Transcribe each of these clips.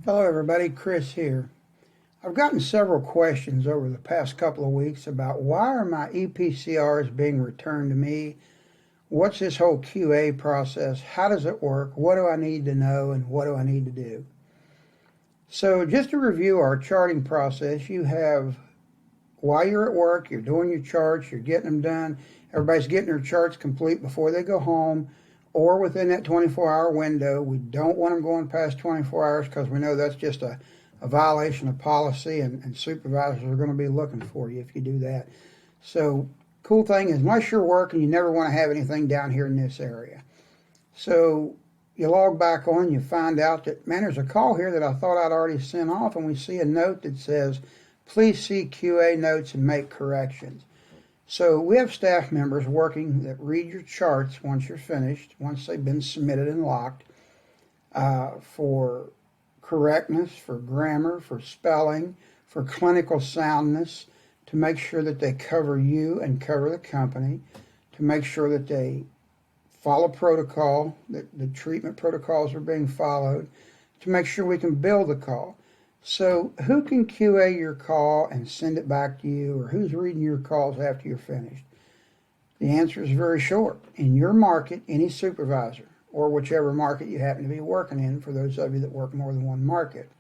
Hello everybody, Chris here. I've gotten several questions over the past couple of weeks about why are my ePCRs being returned to me? What's this whole QA process? How does it work? What do I need to know and what do I need to do? So just to review our charting process, you have while you're at work, you're doing your charts, you're getting them done. Everybody's getting their charts complete before they go home or within that 24-hour window. We don't want them going past 24 hours because we know that's just a violation of policy, and supervisors are going to be looking for you if you do that. So cool thing is, unless you're working, you never want to have anything down here in this area. So you log back on, you find out that, man, there's a call here that I thought I'd already sent off, and we see a note that says, please see QA notes and make corrections. So we have staff members working that read your charts once you're finished, once they've been submitted and locked, for correctness, for grammar, for spelling, for clinical soundness, to make sure that they cover you and cover the company, to make sure that they follow protocol, that the treatment protocols are being followed, to make sure we can bill the call. So who can QA your call and send it back to you, or who's reading your calls after you're finished? The answer is very short. In your market, any supervisor, or whichever market you happen to be working in, for those of you that work more than one market.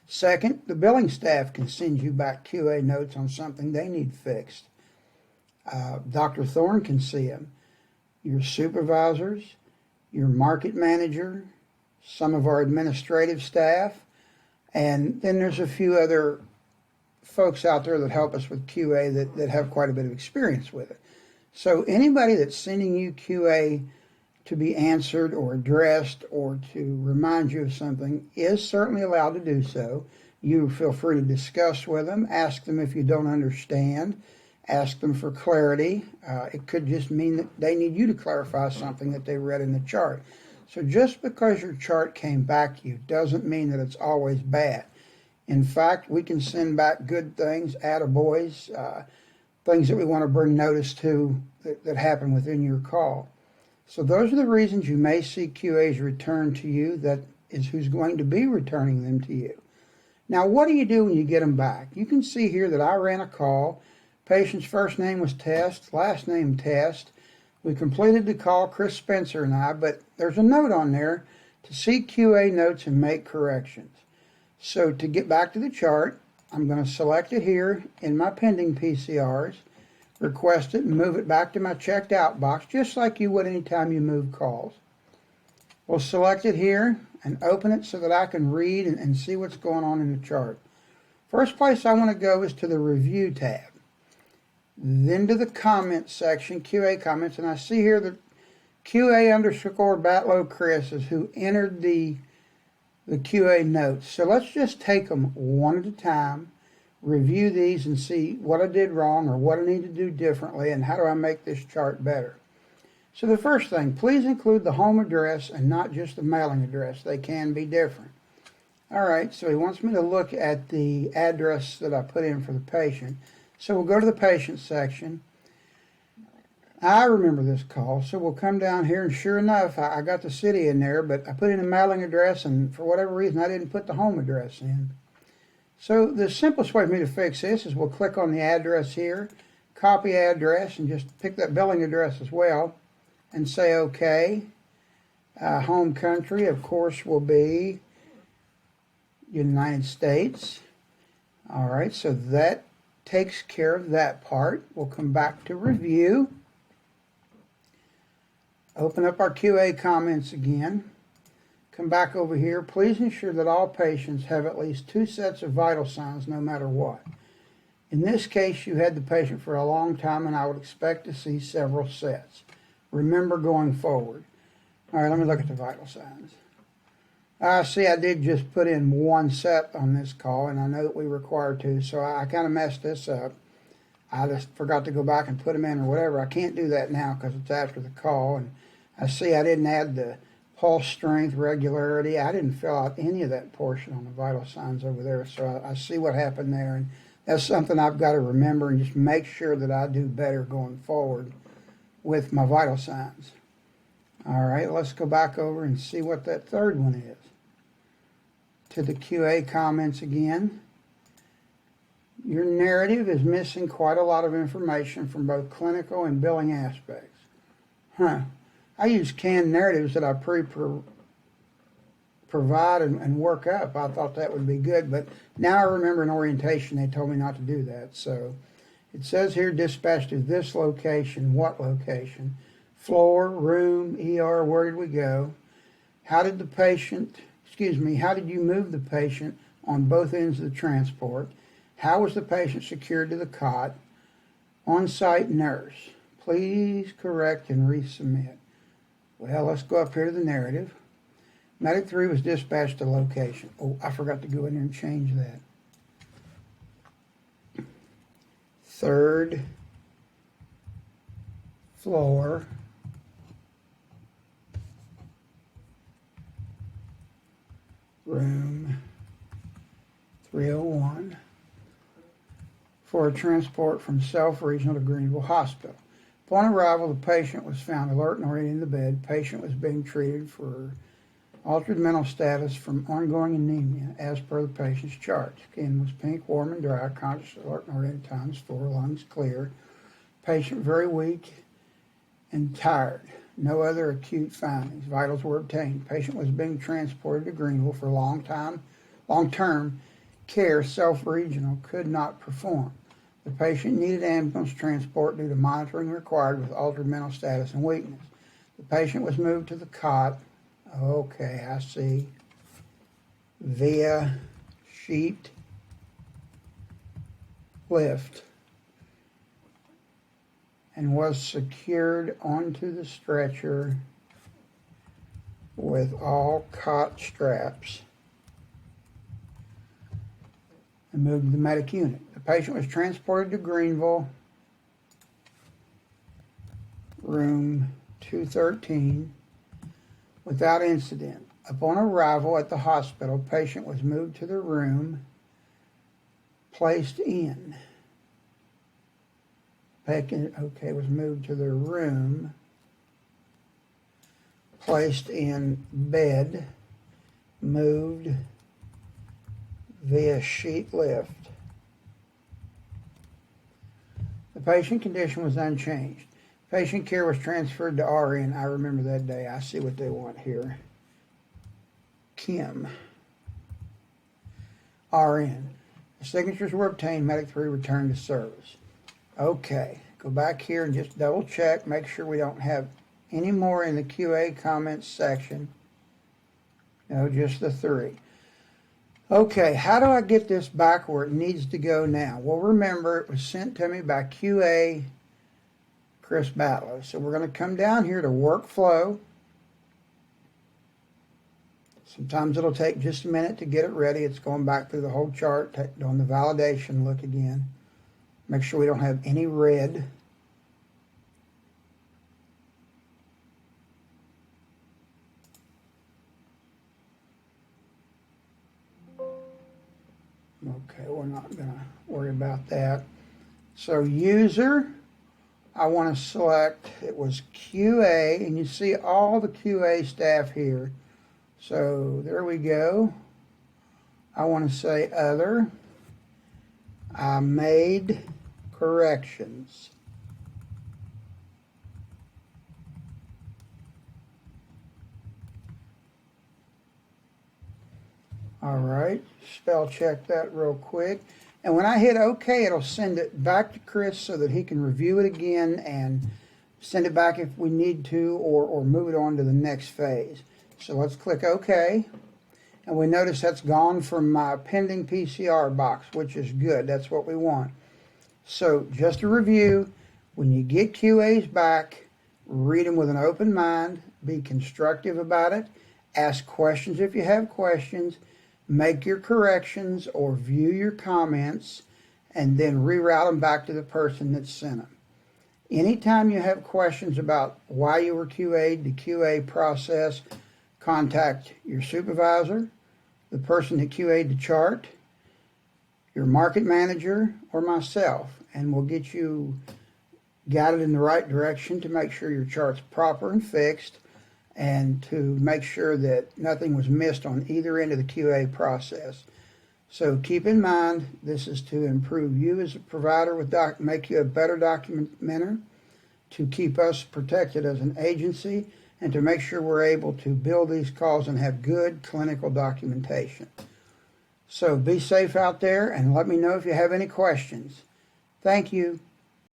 Second, the billing staff can send you back QA notes on something they need fixed. Dr. Thorne can see them. Your supervisors, your market manager, some of our administrative staff, and then there's a few other folks out there that help us with QA that have quite a bit of experience with it. So anybody that's sending you QA to be answered or addressed or to remind you of something is certainly allowed to do so. You feel free to discuss with them, ask them if you don't understand, ask them for clarity. It could just mean that they need you to clarify something that they read in the chart. So just because your chart came back to you doesn't mean that it's always bad. In fact, we can send back good things, attaboys, things that we want to bring notice to that happen within your call. So those are the reasons you may see QAs returned to you. That is who's going to be returning them to you. Now, what do you do when you get them back? You can see here that I ran a call. Patient's first name was Test, last name Test. We completed the call, Chris Spencer and I, but there's a note on there to see QA notes and make corrections. So to get back to the chart, I'm going to select it here in my pending PCRs, request it, and move it back to my checked out box, just like you would anytime you move calls. We'll select it here and open it so that I can read and see what's going on in the chart. First place I want to go is to the Review tab. Then to the comments section, QA comments, and I see here that QA_Batlow Chris is who entered the QA notes. So let's just take them one at a time, review these and see what I did wrong or what I need to do differently and how do I make this chart better. So the first thing, please include the home address and not just the mailing address. They can be different. All right, so he wants me to look at the address that I put in for the patient. So we'll go to the patient section. I remember this call, so we'll come down here, and sure enough, I got the city in there, but I put in a mailing address, and for whatever reason, I didn't put the home address in. So the simplest way for me to fix this is we'll click on the address here, copy address, and just pick that billing address as well, and say OK. Home country, of course, will be United States. All right, so that takes care of that part. We'll come back to review. Open up our QA comments again. Come back over here. Please ensure that all patients have at least 2 sets of vital signs no matter what. In this case, you had the patient for a long time, and I would expect to see several sets. Remember going forward. All right, let me look at the vital signs. See, I did just put in 1 set on this call, and I know that we require 2, so I kind of messed this up. I just forgot to go back and put them in or whatever. I can't do that now because it's after the call, and I see I didn't add the pulse strength, regularity. I didn't fill out any of that portion on the vital signs over there, so I see what happened there, and that's something I've got to remember and just make sure that I do better going forward with my vital signs. All right, let's go back over and see what that third one is. to the QA comments again. Your narrative is missing quite a lot of information from both clinical and billing aspects. I use canned narratives that I provide and work up. I thought that would be good, but now I remember in orientation they told me not to do that. So it says here, dispatched to this location. What location? Floor, room, ER, where did we go? How did you move the patient on both ends of the transport? How was the patient secured to the cot? On-site nurse. Please correct and resubmit. Well, let's go up here to the narrative. Medic 3 was dispatched to location. Oh, I forgot to go in there and change that. 3rd floor. Room 301 for a transport from Self Regional to Greenville Hospital. Upon arrival, the patient was found alert and already in the bed. Patient was being treated for altered mental status from ongoing anemia as per the patient's chart. Skin was pink, warm and dry, conscious, alert and already times 4, lungs clear. Patient very weak and tired. No other acute findings. Vitals were obtained. Patient was being transported to Greenville for long-term care. Self-regional could not perform. The patient needed ambulance transport due to monitoring required with altered mental status and weakness. The patient was moved to the cot. Okay, I see. Via sheet lift, and was secured onto the stretcher with all cot straps and moved to the medic unit. The patient was transported to Greenville, room 213, without incident. Upon arrival at the hospital, patient was moved to the room, placed in. Was moved to the room, placed in bed, moved via sheet lift. The patient condition was unchanged. Patient care was transferred to RN. I remember that day. I see what they want here. Kim. RN. The signatures were obtained. Medic 3 returned to service. Okay, go back here and just double check, make sure we don't have any more in the QA comments section. No, just the 3. Okay, how do I get this back where it needs to go now? Well, remember, it was sent to me by QA Chris Batlow. So we're going to come down here to workflow. Sometimes it'll take just a minute to get it ready. It's going back through the whole chart, doing the validation look again. Make sure we don't have any red. Okay, we're not going to worry about that. So user, I want to select, it was QA, and you see all the QA staff here. So there we go. I want to say other. I made corrections. All right, spell check that real quick. And when I hit OK, it'll send it back to Chris so that he can review it again and send it back if we need to, or move it on to the next phase. So let's click OK. And we notice that's gone from my pending PCR box, which is good. That's what we want. So just a review, when you get QAs back, read them with an open mind, be constructive about it, ask questions if you have questions, make your corrections or view your comments, and then reroute them back to the person that sent them. Anytime you have questions about why you were QA'd, the QA process, contact your supervisor, the person that QA'd the chart, your market manager, or myself, and we'll get you guided in the right direction to make sure your chart's proper and fixed. and to make sure that nothing was missed on either end of the QA process. So keep in mind, this is to improve you as a provider, make you a better documenter, to keep us protected as an agency, and to make sure we're able to bill these calls and have good clinical documentation. So be safe out there, and let me know if you have any questions. Thank you.